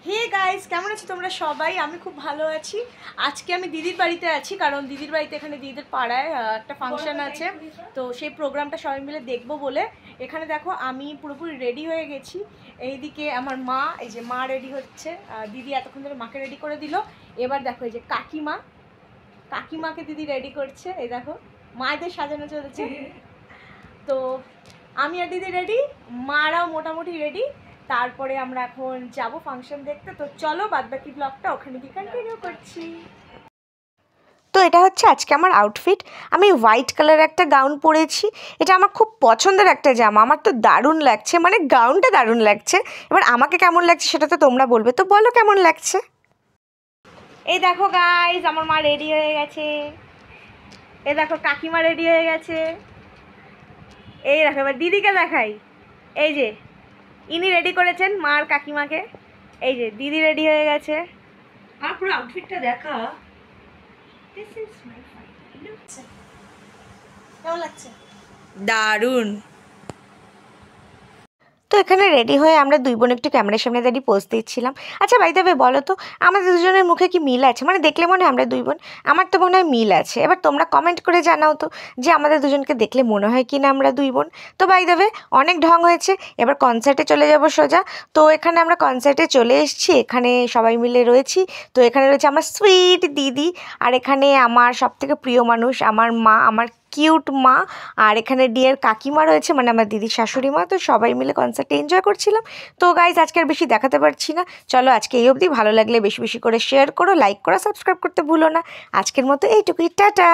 Hey guys, কেমন আছো তোমরা সবাই? আমি খুব ভালো আছি। আজকে আমি দিদির বাড়িতে আছি, কারণ দিদির বাড়িতে এখানে দিদিদের পাড়ায় একটা ফাংশন আছে, তো সেই প্রোগ্রামটা সবাই মিলে দেখবো বলে এখানে দেখো আমি পুরোপুরি রেডি হয়ে গেছি। এইদিকে আমার মা, এই যে মা রেডি হচ্ছে, দিদি এতক্ষণ ধরে মাকে রেডি করে দিল। এবার দেখো এই যে কাকিমাকে দিদি রেডি করছে। এই দেখো মায়েদের সাজানো চলছে। তো আমি আর দিদি রেডি, মারাও মোটামুটি রেডি। তারপরে আমরা এখন যাব ফাংশন দেখতে। তো চলো বাদবাকি ব্লগটা ওখানে গিয়ে কন্টিনিউ করছি। তো এটা হচ্ছে আজকে আমার আউটফিট। আমি হোয়াইট কালার একটা গাউন পরেছি। এটা আমার খুব পছন্দের একটা জামা, আমার তো দারুণ লাগছে, মানে গাউনটা দারুণ লাগছে। এবার আমাকে কেমন লাগছে সেটা তো তোমরা বলবে, তো বলো কেমন লাগছে। এই দেখো গাইজ, আমার মা রেডি হয়ে গেছে। এই দেখো কাকিমা রেডি হয়ে গেছে। এই দেখো এবার দিদিকে দেখাই। এই যে ইনি রেডি করেছেন মা আর কাকিমাকে। এই যে দিদি রেডি হয়ে গেছে। আর পুরো আউটফিটটা দেখা। This is my final look. কেমন লাগছে? দারুণ। তো এখানে রেডি হয়ে আমরা দুই বোন একটু ক্যামেরার সামনে দাঁড়িয়ে পোজ দিচ্ছিলাম। আচ্ছা বাই দ্য ওয়ে, বলো তো আমাদের দুজনের মুখে কি মিল আছে? মানে দেখলে মনে হয় আমরা দুই বোন? আমার তো মনে হয় মিল আছে। এবার তোমরা কমেন্ট করে জানাও তো যে আমাদের দুজনকে দেখলে মনে হয় কি না আমরা দুই বোন। তো বাই দ্য ওয়ে, অনেক ঢং হয়েছে, এবার কনসার্টে চলে যাব সোজা। তো এখানে আমরা কনসার্টে চলে এসেছি, এখানে সবাই মিলে রয়েছি। তো এখানে রয়েছে আমার সুইট দিদি, আর এখানে আমার সবথেকে প্রিয় মানুষ আমার মা, আমার কিউট মা, আর এখানে ডিয়ার কাকিমা রয়েছে, মানে আমার দিদির শাশুড়ি মা। তো সবাই মিলে কনসার্টে এনজয় করছিলাম। তো গাইজ আজকে আর বেশি দেখাতে পারছি না, চলো আজকে এই অবধি। ভালো লাগলে বেশি বেশি করে শেয়ার করো, লাইক করো, সাবস্ক্রাইব করতে ভুলো না। আজকের মতো এইটুকুই, টাটা।